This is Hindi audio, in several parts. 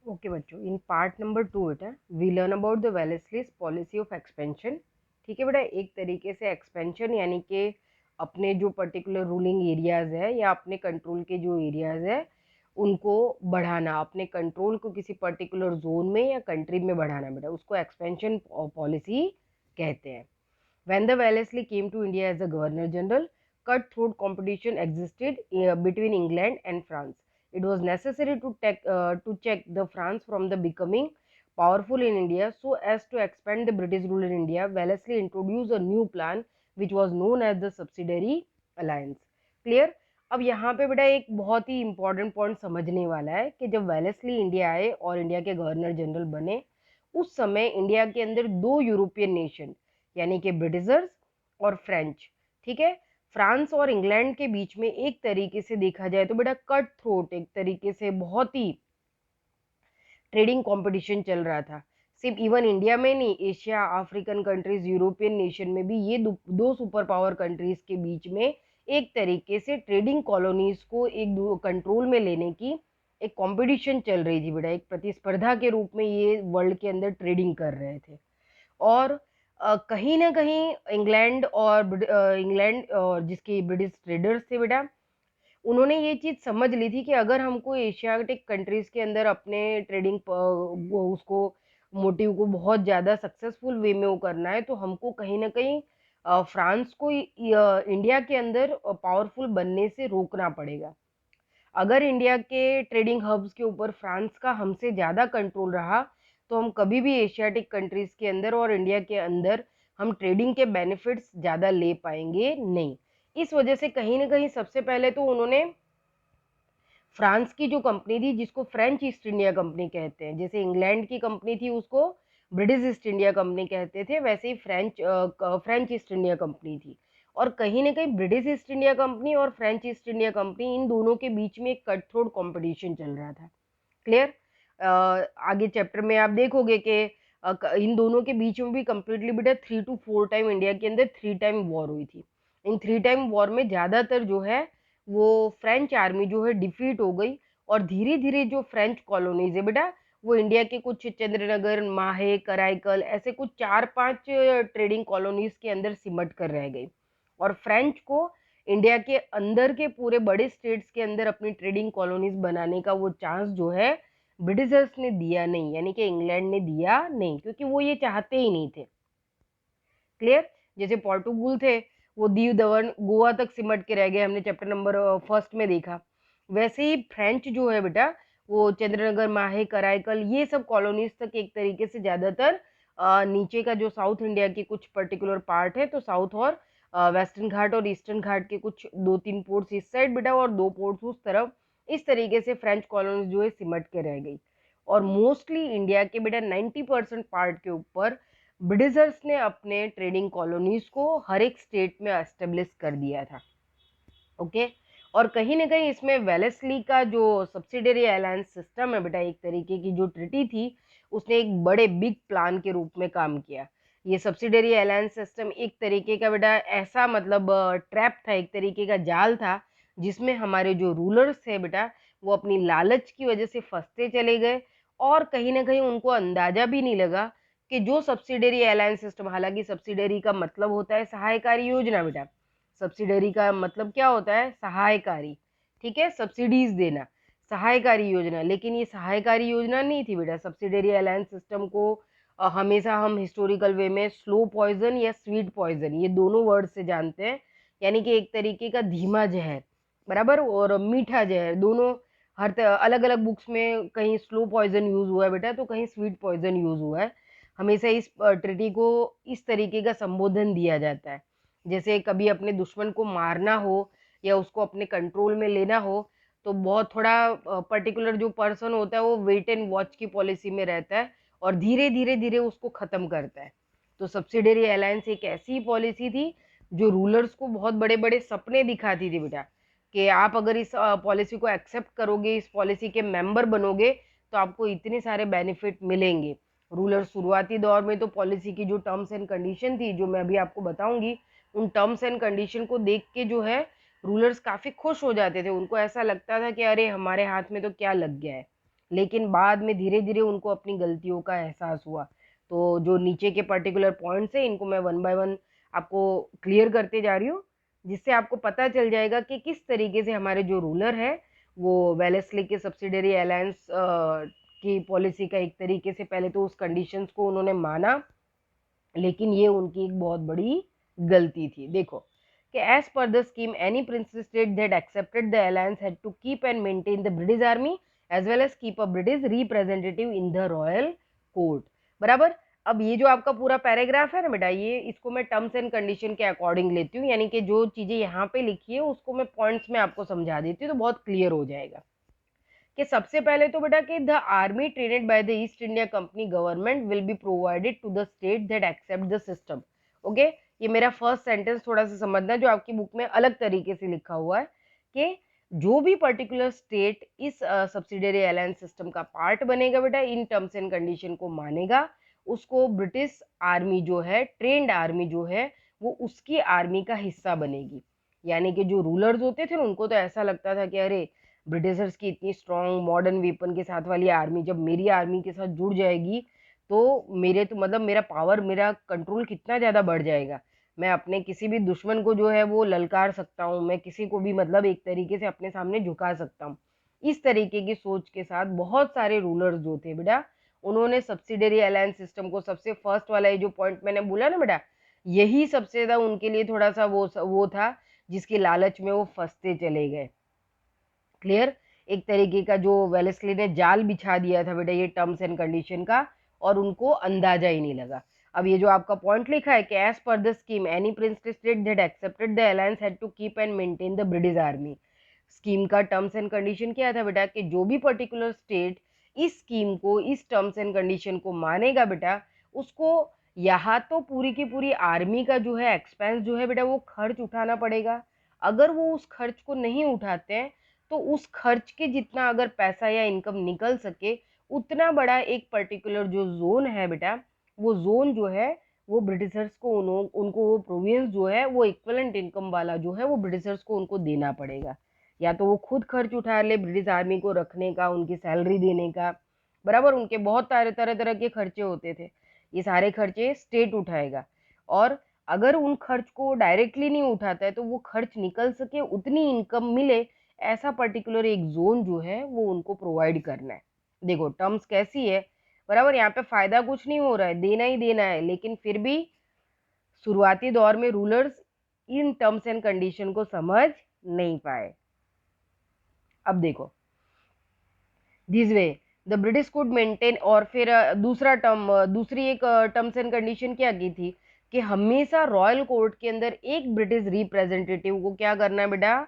ओके बच्चों, इन पार्ट नंबर 2 बेटा we learn about the Wellesley's policy of expansion. ठीक है बेटा, एक तरीके से एक्सपेंशन यानी कि अपने जो पर्टिकुलर रूलिंग एरियाज है या अपने कंट्रोल के जो एरियाज है उनको बढ़ाना, अपने कंट्रोल को किसी पर्टिकुलर जोन में या कंट्री में बढ़ाना बेटा, उसको एक्सपेंशन पॉलिसी कहते हैं। When the Wellesley came to India as the Governor General, cutthroat competition existed between England and France. It was necessary to check the France from the becoming powerful in India. So as to expand the British rule in India, Wellesley introduced a new plan which was known as the Subsidiary Alliance. Clear? अब यहाँ पे बेटा एक बहुत ही इंपॉर्टेंट पॉइंट समझने वाला है कि जब वेलेस्ली इंडिया आए और इंडिया के गवर्नर जनरल बने, उस समय इंडिया के अंदर दो यूरोपियन नेशन यानी कि ब्रिटिशर्स और फ्रेंच, ठीक है, फ्रांस और इंग्लैंड के बीच में एक तरीके से देखा जाए तो बेटा कट थ्रोट, एक तरीके से बहुत ही ट्रेडिंग कंपटीशन चल रहा था। सिर्फ इवन इंडिया में नहीं, Asia, African countries, European nation में भी ये दो सुपर पावर कंट्रीज के बीच में एक तरीके से ट्रेडिंग कॉलोनीज को एक कंट्रोल में लेने की एक कंपटीशन चल रही थी बेटा। एक प्रतिस्पर्धा के रूप में ये वर्ल्ड के अंदर ट्रेडिंग कर रहे थे। और कहीं ना कहीं इंग्लैंड और जिसके ब्रिटिश ट्रेडर्स थे बेटा, उन्होंने ये चीज समझ ली थी कि अगर हमको एशियाटिक कंट्रीज के अंदर अपने ट्रेडिंग उसको मोटिव को बहुत ज्यादा सक्सेसफुल वे में वो करना है, तो हमको कहीं ना कहीं फ्रांस को इंडिया के अंदर पावरफुल बनने से रोकना पड़ेगा। अगर इंडिया के ट्रेडिंग हब्स के ऊपर फ्रांस का हमसे ज़्यादा कंट्रोल रहा, तो हम कभी भी एशियाटिक कंट्रीज के अंदर और इंडिया के अंदर हम ट्रेडिंग के बेनिफिट्स ज़्यादा ले पाएंगे नहीं। इस वजह से कहीं ना कहीं सबसे पहले तो उन्होंने फ्रांस की जो कंपनी थी, जिसको फ्रेंच ईस्ट इंडिया कंपनी कहते हैं, जैसे इंग्लैंड की कंपनी थी उसको ब्रिटिश ईस्ट इंडिया कंपनी कहते थे, वैसे ही फ्रेंच ईस्ट इंडिया कंपनी थी। और कहीं ना कहीं ब्रिटिश ईस्ट इंडिया कंपनी और फ्रेंच ईस्ट इंडिया कंपनी, इन दोनों के बीच में एक कट थ्रोट कॉम्पिटिशन चल रहा था। क्लियर? आगे चैप्टर में आप देखोगे कि इन दोनों के बीच में भी कंप्लीटली बेटा 3 to 4 टाइम इंडिया के अंदर 3 टाइम वॉर हुई थी। इन 3 टाइम वॉर में ज्यादातर जो है वो फ्रेंच आर्मी जो है डिफीट हो गई, और धीरे धीरे जो फ्रेंच कॉलोनीज है बेटा, वो इंडिया के कुछ चंद्रनगर, माहे, कराईकल, ऐसे कुछ 4-5 ट्रेडिंग कॉलोनीज के अंदर सिमट कर रह गई। और फ्रेंच को इंडिया के अंदर के पूरे बड़े स्टेट्स के अंदर अपनी ट्रेडिंग कॉलोनीज बनाने का वो चांस जो है ब्रिटिशर्स ने दिया नहीं, यानी कि इंग्लैंड ने दिया नहीं, क्योंकि वो ये चाहते ही नहीं थे। क्लियर? जैसे पोर्टुगल थे, वो दीव दमन गोवा तक सिमट के रह गए, हमने चैप्टर नंबर फर्स्ट में देखा। वैसे ही फ्रेंच जो है बेटा, वो चंद्रनगर, माहे, कराईकल, ये सब कॉलोनीज तक एक तरीके से ज्यादातर नीचे का जो साउथ इंडिया के कुछ पर्टिकुलर पार्ट है, तो साउथ और वेस्टर्न घाट और ईस्टर्न घाट के कुछ 2-3 पोर्ट्स इस साइड बेटा और 2 पोर्ट्स उस तरफ, इस तरीके से फ्रेंच कॉलोनीज जो है सिमट के रह गई। और मोस्टली इंडिया के बेटा 90% पार्ट के ऊपर ब्रिटिशर्स ने अपने ट्रेडिंग कॉलोनीज को हर एक स्टेट में एस्टेब्लिश कर दिया था। ओके? और कहीं ना कहीं इसमें वेलेस्ली का जो सब्सिडरी अलायंस सिस्टम है बेटा, एक तरीके की जो ट्रिटी थी, उसने एक बड़े बिग प्लान के रूप में काम किया। ये सब्सिडरी अलायंस सिस्टम एक तरीके का बेटा ऐसा मतलब ट्रैप था, एक तरीके का जाल था, जिसमें हमारे जो रूलर्स थे बेटा, वो अपनी लालच की वजह से फंसते चले गए, और कहीं ना कहीं उनको अंदाजा भी नहीं लगा कि जो सब्सिडरी अलायंस सिस्टम, हालांकि सब्सिडरी का मतलब होता है सहायकारी योजना बेटा, सब्सिडरी का मतलब क्या होता है? सहायकारी। ठीक है, सब्सिडीज देना, सहायकारी योजना। लेकिन ये सहायकारी योजना नहीं थी बेटा। सब्सिडरी अलायंस सिस्टम को हमेशा हम हिस्टोरिकल वे में स्लो पॉइजन या स्वीट पॉइजन, ये दोनों वर्ड से जानते हैं, यानी कि एक तरीके का धीमा जहर बराबर और मीठा जहर, दोनों हर अलग अलग बुक्स में कहीं स्लो पॉइजन यूज हुआ है बेटा, तो कहीं स्वीट पॉइजन यूज हुआ है। हमेशा इस ट्रिटी को इस तरीके का संबोधन दिया जाता है, जैसे कभी अपने दुश्मन को मारना हो या उसको अपने कंट्रोल में लेना हो, तो बहुत थोड़ा पर्टिकुलर जो पर्सन होता है वो वेट एंड वॉच की पॉलिसी में रहता है और धीरे धीरे धीरे उसको खत्म करता है। तो सब्सिडरी अलायंस एक ऐसी पॉलिसी थी जो रूलर्स को बहुत बड़े बड़े सपने दिखाती थी बेटा, कि आप अगर इस पॉलिसी को एक्सेप्ट करोगे, इस पॉलिसी के मेंबर बनोगे, तो आपको इतने सारे बेनिफिट मिलेंगे। रूलर शुरुआती दौर में तो पॉलिसी की जो टर्म्स एंड कंडीशन थी, जो मैं अभी आपको बताऊंगी, उन टर्म्स एंड कंडीशन को देख के जो है रूलर्स काफी खुश हो जाते थे। उनको ऐसा लगता था कि अरे हमारे हाथ में तो क्या लग गया है। लेकिन बाद में धीरे धीरे उनको अपनी गलतियों का एहसास हुआ। तो जो नीचे के पर्टिकुलर पॉइंट्स है इनको मैं वन बाय वन आपको क्लियर करते जा रही हूँ, जिससे आपको पता चल जाएगा कि किस तरीके से हमारे जो रूलर है वो वेलेस्ली के सब्सिडरी अलायंस की पॉलिसी का एक तरीके से पहले तो उस कंडीशंस को उन्होंने माना, लेकिन ये उनकी एक बहुत बड़ी गलती थी। देखो कि as per the scheme any princes state that accepted the alliance had to keep and maintain the British army as well as keep a British representative in the royal court. बराबर। अब ये जो आपका पूरा पैराग्राफ है ना बेटा, ये इसको मैं टर्म्स एंड कंडीशन के अकॉर्डिंग लेती हूँ, यानी कि जो चीजें यहाँ पे लिखी है उसको मैं पॉइंट्स में आपको समझा देती हूँ तो बहुत क्लियर हो जाएगा। कि सबसे पहले तो बेटा कि the army trained by the East India Company government will be provided to the state that accept the system. Okay, ये मेरा फर्स्ट सेंटेंस थोड़ा सा समझना, जो आपकी बुक में अलग तरीके से लिखा हुआ है कि जो भी पर्टिकुलर स्टेट इस सब्सिडरी अलायंस सिस्टम का पार्ट बनेगा बेटा, इन टर्म्स एंड कंडीशन को मानेगा, उसको ब्रिटिश आर्मी जो है, ट्रेंड आर्मी जो है, वो उसकी आर्मी का हिस्सा बनेगी। यानी कि जो रूलर्स होते थे उनको तो ऐसा लगता था कि अरे ब्रिटिशर्स की इतनी स्ट्रॉन्ग मॉडर्न वेपन के साथ वाली आर्मी जब मेरी आर्मी के साथ जुड़ जाएगी तो मेरे तो मतलब मेरा पावर, मेरा कंट्रोल कितना ज़्यादा बढ़ जाएगा। मैं अपने किसी भी दुश्मन को जो है वो ललकार सकता हूँ, मैं किसी को भी मतलब एक तरीके से अपने सामने झुका सकता हूँ। इस तरीके की सोच के साथ बहुत सारे रूलर्स जो थे बेटा, उन्होंने सब्सिडरी अलायंस सिस्टम को, सबसे फर्स्ट वाला ये जो पॉइंट मैंने बोला ना बेटा, यही सबसे ज़्यादा उनके लिए थोड़ा सा वो था जिसकी लालच में वो फंसते चले गए। क्लियर। एक तरीके का जो वेलेस्ली ने जाल बिछा दिया था बेटा ये टर्म्स एंड कंडीशन का, और उनको अंदाजा ही नहीं लगा। अब ये जो आपका पॉइंट लिखा है कि as per the scheme any princely state that accepted the alliance had to keep and maintain the British army. Scheme का टर्म्स एंड कंडीशन क्या था बेटा कि जो भी पर्टिकुलर स्टेट इस स्कीम को, इस टर्म्स एंड कंडीशन को मानेगा बेटा, उसको यहाँ तो पूरी की पूरी आर्मी का जो है एक्सपेंस जो है बेटा वो खर्च उठाना पड़ेगा। अगर वो उस खर्च को नहीं उठाते हैं तो उस खर्च के जितना अगर पैसा या इनकम निकल सके, उतना बड़ा एक पर्टिकुलर जो जोन है बेटा, वो जोन जो है वो ब्रिटिशर्स को उनको वो प्रोविंस जो है वो इक्वलेंट इनकम वाला जो है वो ब्रिटिशर्स को उनको देना पड़ेगा। या तो वो खुद खर्च उठा ले ब्रिटिश आर्मी को रखने का, उनकी सैलरी देने का, बराबर, उनके बहुत सारे तरह तरह के खर्चे होते थे, ये सारे खर्चे स्टेट उठाएगा। और अगर उन खर्च को डायरेक्टली नहीं उठाता है तो वो खर्च निकल सके, उतनी इनकम मिले, ऐसा पर्टिकुलर एक जोन जो है वो उनको प्रोवाइड करना है। देखो टर्म्स कैसी है, बराबर, यहाँ पे फायदा कुछ नहीं हो रहा है, देना ही देना है, लेकिन फिर भी शुरुआती दौर में rulers in terms and condition को समझ नहीं पाए। अब देखो this way the British could maintain, और फिर दूसरा टर्म, दूसरी एक टर्म्स एंड कंडीशन क्या की थी कि हमेशा रॉयल कोर्ट के अंदर एक ब्रिटिश रिप्रेजेंटेटिव को क्या करना है बेटा,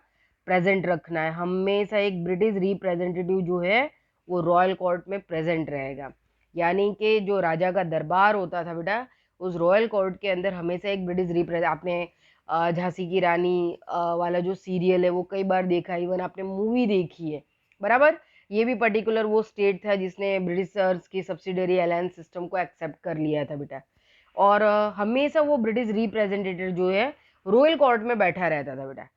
प्रेजेंट रखना है। हमेशा एक ब्रिटिश रिप्रेजेंटेटिव जो है वो रॉयल कोर्ट में प्रेजेंट रहेगा। यानी कि जो राजा का दरबार होता था बेटा, उस रॉयल कोर्ट के अंदर हमेशा एक ब्रिटिश रिप्रेजेंट, आपने झांसी की रानी वाला जो सीरियल है वो कई बार देखा, इवन आपने मूवी देखी है, बराबर। ये भी पर्टिकुलर वो स्टेट था जिसने ब्रिटिशर्स की सब्सिडरी अलायंस सिस्टम को एक्सेप्ट कर लिया था बेटा। और हमेशा वो ब्रिटिश रिप्रेजेंटेटिव जो है रॉयल कोर्ट में बैठा रहता था बेटा।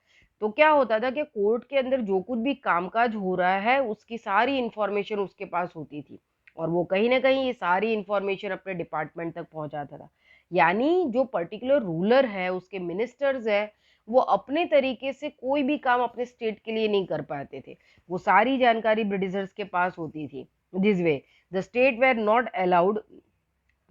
तो क्या होता था कि कोर्ट के अंदर जो कुछ भी कामकाज हो रहा है उसकी सारी इंफॉर्मेशन उसके पास होती थी, और वो कहीं ना कहीं ये सारी इंफॉर्मेशन अपने डिपार्टमेंट तक पहुंचाता था। यानी जो पर्टिकुलर रूलर है, उसके मिनिस्टर्स है, वो अपने तरीके से कोई भी काम अपने स्टेट के लिए नहीं कर पाते थे, वो सारी जानकारी ब्रिटिशर्स के पास होती थी। This way the state were not allowed,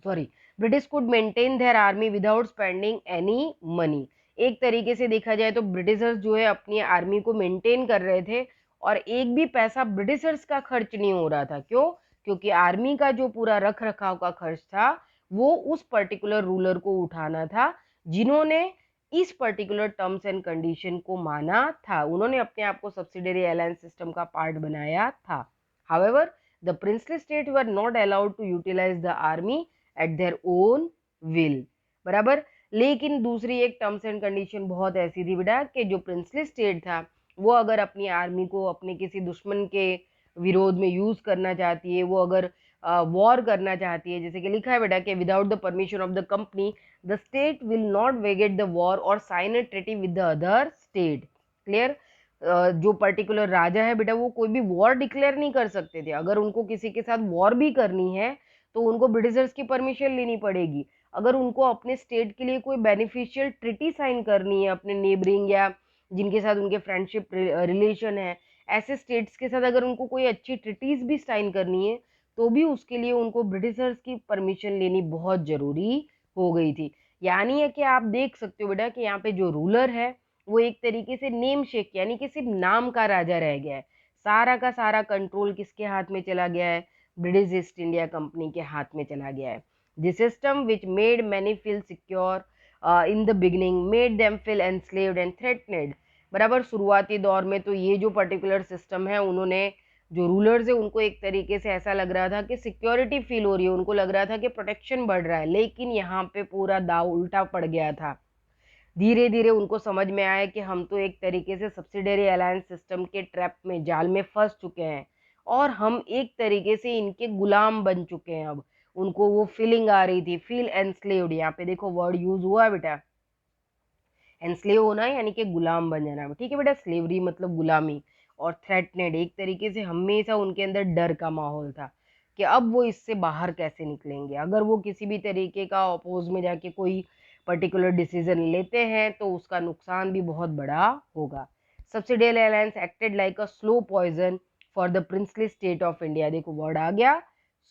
sorry, British could maintain their army without spending any money. एक तरीके से देखा जाए तो ब्रिटिशर्स जो है अपनी आर्मी को मेंटेन कर रहे थे, और एक भी पैसा ब्रिटिशर्स का खर्च नहीं हो रहा था। क्यों? क्योंकि आर्मी का जो पूरा रख रखाव का खर्च था वो उस पर्टिकुलर रूलर को उठाना था, जिन्होंने इस पर्टिकुलर टर्म्स एंड कंडीशन को माना था, उन्होंने अपने आप को सब्सिडरी अलायंस सिस्टम का पार्ट बनाया था। However the princely state were not allowed to utilize the army at their own will, बराबर। लेकिन दूसरी एक टर्म्स एंड कंडीशन बहुत ऐसी थी बेटा कि जो प्रिंसली स्टेट था वो अगर अपनी आर्मी को अपने किसी दुश्मन के विरोध में यूज करना चाहती है, वो अगर वॉर करना चाहती है, जैसे कि लिखा है बेटा कि without the permission of the company the state will not वेगेट द वॉर और sign a treaty with the other state. Clear. जो पर्टिकुलर राजा है बेटा वो कोई भी वॉर डिक्लेयर नहीं कर सकते थे। अगर उनको किसी के साथ वॉर भी करनी है तो उनको ब्रिटिशर्स की परमिशन लेनी पड़ेगी। अगर उनको अपने स्टेट के लिए कोई बेनिफिशियल ट्रिटी साइन करनी है अपने नेबरिंग या जिनके साथ उनके फ्रेंडशिप रिलेशन है, ऐसे स्टेट्स के साथ अगर उनको कोई अच्छी ट्रिटीज भी साइन करनी है तो भी उसके लिए उनको ब्रिटिशर्स की परमिशन लेनी बहुत जरूरी हो गई थी। यानी है कि आप देख सकते हो बेटा कि यहाँ पे जो रूलर है वो एक तरीके से नेम शेक यानी कि सिर्फ नाम का राजा रह गया है। सारा का सारा कंट्रोल किसके हाथ में चला गया है? ब्रिटिश ईस्ट इंडिया कंपनी के हाथ में चला गया है। The system which made many feel secure in the beginning made them feel enslaved and threatened. बराबर, शुरुआती दौर में तो ये जो पर्टिकुलर सिस्टम है उन्होंने जो रूलर्स है उनको एक तरीके से ऐसा लग रहा था कि सिक्योरिटी फील हो रही है, उनको लग रहा था कि प्रोटेक्शन बढ़ रहा है, लेकिन यहाँ पे पूरा दाव उल्टा पड़ गया था। धीरे धीरे उनको समझ में आया कि हम तो एक तरीके से सब्सिडरी अलायंस सिस्टम के ट्रैप में जाल में फंस चुके हैं और हम एक तरीके से इनके गुलाम बन चुके हैं। अब उनको वो फीलिंग आ रही थी, फील एनस्लेव्ड। यहाँ पे देखो वर्ड यूज हुआ है बेटा, एनस्लेव होना यानी कि गुलाम बन जाना। ठीक है बेटा, स्लेवरी मतलब गुलामी, और थ्रेटनेड एक तरीके से हमेशा उनके अंदर डर का माहौल था कि अब वो इससे बाहर कैसे निकलेंगे। अगर वो किसी भी तरीके का अपोज में जाके कोई पर्टिकुलर डिसीजन लेते हैं तो उसका नुकसान भी बहुत बड़ा होगा। Subsidiary alliance acted like a slow poison for the princely state of India. देखो वर्ड आ गया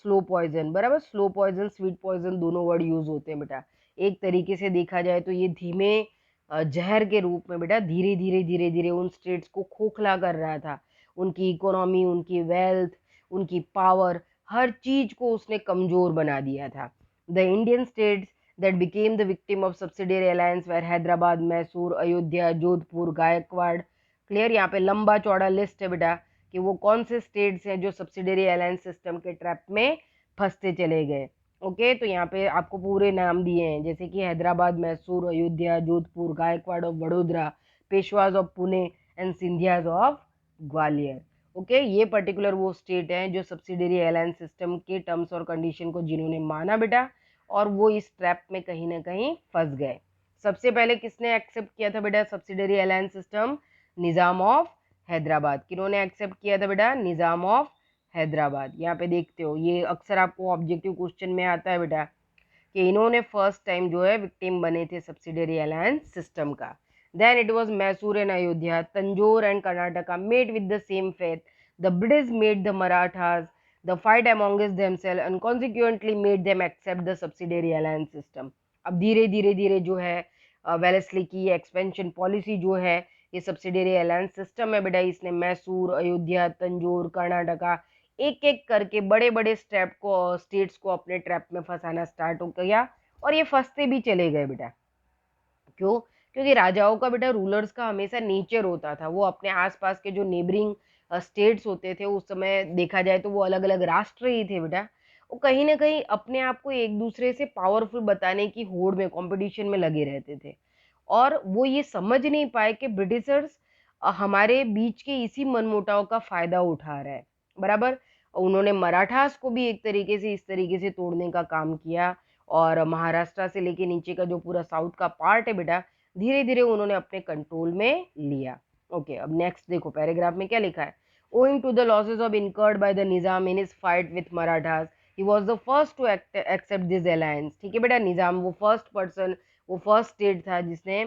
स्लो पॉइजन, बराबर, स्लो पॉइजन स्वीट पॉइजन दोनों वर्ड यूज होते हैं बेटा। एक तरीके से देखा जाए तो ये धीमे जहर के रूप में बेटा धीरे धीरे धीरे धीरे उन स्टेट्स को खोखला कर रहा था। उनकी इकोनॉमी, उनकी वेल्थ, उनकी पावर, हर चीज को उसने कमजोर बना दिया था। The Indian states that became the victim of subsidiary alliance were Hyderabad, Mysore, Ayodhya, Jodhpur, Gaikwad. Clear? यहाँ पे लंबा चौड़ा लिस्ट है बेटा कि वो कौन से स्टेट्स हैं जो सब्सिडियरी अलायंस सिस्टम के ट्रैप में फंसते चले गए। ओके, तो यहाँ पे आपको पूरे नाम दिए हैं जैसे कि Hyderabad, Mysore, Ayodhya, Jodhpur, Gaikwad of Vadodara, Peshwas of Pune and Scindias of Gwalior. Okay, ये पर्टिकुलर वो स्टेट हैं जो सब्सिडियरी अलायंस सिस्टम के टर्म्स और कंडीशन को जिन्होंने माना बेटा, और वो इस ट्रैप में कहीं ना कहीं फंस गए। सबसे पहले किसने एक्सेप्ट किया था बेटा subsidiary alliance system? Nizam of Hyderabad. किन्होंने एक्सेप्ट किया था बेटा? निजाम ऑफ हैदराबाद। यहाँ पे देखते हो ये अक्सर आपको ऑब्जेक्टिव क्वेश्चन में आता है बेटा कि इन्होंने फर्स्ट टाइम जो है विक्टिम बने थे सब्सिडियरी अलायंस सिस्टम का। Then it was Mysore and Ayodhya, Tanjore and Karnataka made with the same faith. The British made the Marathas the fight amongst themself and consequently made them accept the subsidiary alliance system. अब धीरे धीरे धीरे जो है वेलेस्ली की एक्सपेंशन पॉलिसी जो है, ये सब्सिडियरी अलायंस सिस्टम है बेटा, इसने मैसूर, अयोध्या, तंजौर, कर्नाटका एक एक करके बड़े बड़े स्टेट्स को अपने ट्रैप में फंसाना स्टार्ट हो गया, और ये फंसते भी चले गए बेटा। क्यों? क्योंकि राजाओं का बेटा, रूलर्स का हमेशा नेचर होता था, वो अपने आसपास के जो नेबरिंग स्टेट्स होते थे उस समय देखा जाए तो वो अलग अलग राष्ट्र ही थे बेटा, वो कहीं ना कहीं अपने आप को एक दूसरे से पावरफुल बताने की होड़ में, कंपटीशन में लगे रहते थे। और वो ये समझ नहीं पाए कि ब्रिटिशर्स हमारे बीच के इसी मनमुटाव का फायदा उठा रहा है। बराबर, उन्होंने मराठास को भी एक तरीके से इस तरीके से तोड़ने का काम किया, और महाराष्ट्र से लेके नीचे का जो पूरा साउथ का पार्ट है बेटा, धीरे धीरे उन्होंने अपने कंट्रोल में लिया। ओके, अब नेक्स्ट देखो पैराग्राफ में क्या लिखा है। owing to the losses of incurred by the Nizam in his fight with Marathas, he was the first to accept this alliance। ठीक है बेटा, निजाम वो फर्स्ट पर्सन, वो फर्स्ट स्टेट था जिसने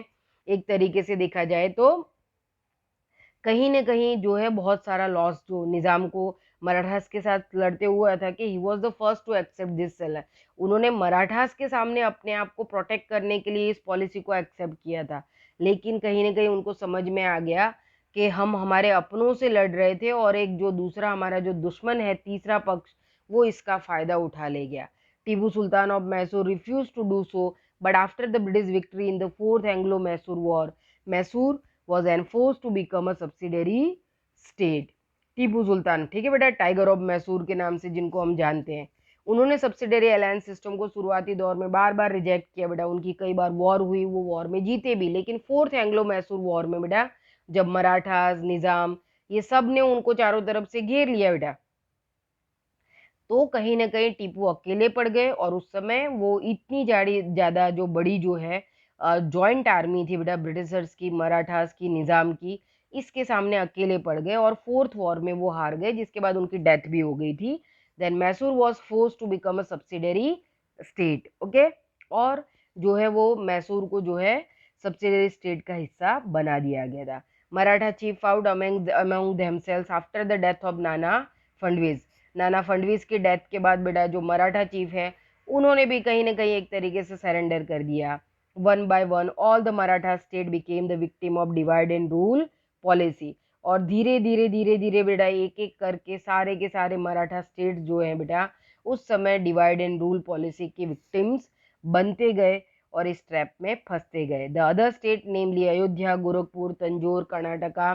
एक तरीके से देखा जाए तो कहीं न कहीं जो है बहुत सारा लॉस जो निज़ाम को मराठास के साथ लड़ते हुआ था कि he was the first to accept this sale. उन्होंने मराठास के सामने अपने आप को प्रोटेक्ट करने के लिए इस पॉलिसी को एक्सेप्ट किया था। लेकिन कहीं न कहीं उनको समझ में आ गया कि हम हमारे अपनों से लड़ रहे थे और एक जो दूसरा हमारा जो दुश्मन है, तीसरा पक्ष, वो इसका फ़ायदा उठा ले गया। Tipu Sultan of Mysore रिफ्यूज़्ड to do so, but after the British victory in the 4th एंग्लो-मैसूर war, Mysore was enforced to become a subsidiary state। Tipu Sultan, ठीक है बेटा, टाइगर ऑफ मैसूर के नाम से जिनको हम जानते हैं, उन्होंने सब्सिडियरी अलायंस सिस्टम को शुरुआती दौर में बार बार रिजेक्ट किया बेटा। उनकी कई बार वॉर हुई, वो वॉर में जीते भी, लेकिन 4th एंग्लो मैसूर वॉर में बेटा जब मराठास, निजाम, ये सब ने उनको चारों तरफ से घेर लिया बेटा, तो कहीं न कहीं टीपू अकेले पड़ गए। और उस समय वो इतनी ज़्यादा जो बड़ी जो है जॉइंट आर्मी थी बेटा ब्रिटिशर्स की, मराठास की, निज़ाम की, इसके सामने अकेले पड़ गए और फोर्थ वॉर में वो हार गए, जिसके बाद उनकी डेथ भी हो गई थी। Then Mysore was force to become a subsidiary state. Okay, और जो है वो मैसूर को जो है सब्सिडरी स्टेट का हिस्सा बना दिया गया था। Maratha chief fought among themselves after the death of Nana Fadnavis. Nana Phadnavis की डेथ के बाद बेटा जो मराठा चीफ है उन्होंने भी कहीं ना कहीं एक तरीके से सरेंडर कर दिया। One by one all the Maratha state became the victim of divide and rule policy. और धीरे धीरे धीरे धीरे बेटा एक एक करके सारे के सारे मराठा स्टेट जो है बेटा उस समय डिवाइड एंड रूल पॉलिसी के विक्टिम्स बनते गए और इस ट्रैप में फंसते गए। The other state namely Ayodhya, Gorakhpur, Tanjore, Karnataka,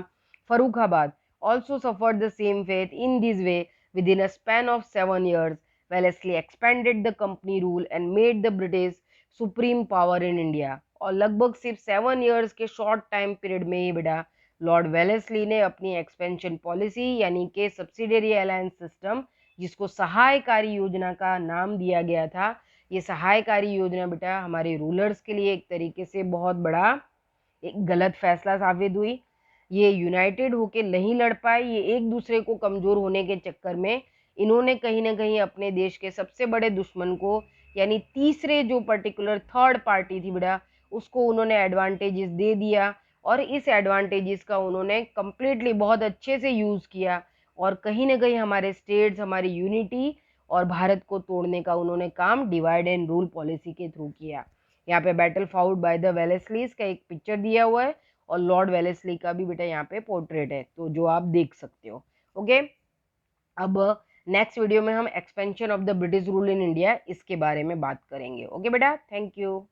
Farrukhabad also suffered the same fate. In this way, within a span of 7 years, Wellesley expanded the company rule and made the British supreme power in India. और लगभग सिर्फ 7 years के शॉर्ट टाइम पीरियड में ही बेटा लॉर्ड वेलेस्ली ने अपनी एक्सपेंशन पॉलिसी यानी कि सब्सिडरी अलायंस सिस्टम, जिसको सहायकारी योजना का नाम दिया गया था, ये सहायकारी योजना बेटा हमारे रूलर्स के लिए एक तरीके से बहुत बड़ा एक गलत फैसला साबित हुई। ये यूनाइटेड होके नहीं लड़ पाए, ये एक दूसरे को कमजोर होने के चक्कर में इन्होंने कहीं ना कहीं अपने देश के सबसे बड़े दुश्मन को यानी तीसरे जो पर्टिकुलर थर्ड पार्टी थी बेटा उसको उन्होंने एडवांटेजेस दे दिया और इस एडवांटेजेस का उन्होंने कंप्लीटली बहुत अच्छे से यूज किया और कहीं ना कहीं हमारे स्टेट्स, हमारी यूनिटी और भारत को तोड़ने का उन्होंने काम डिवाइड एंड रूल पॉलिसी के थ्रू किया। यहाँ पे बैटल फाउट बाय द वेलेस्लीज का एक पिक्चर दिया हुआ है और लॉर्ड वेलेस्ली का भी बेटा यहाँ पे पोर्ट्रेट है, तो जो आप देख सकते हो। ओके, अब नेक्स्ट वीडियो में हम expansion of the British rule in India इसके बारे में बात करेंगे। ओके बेटा, थैंक यू।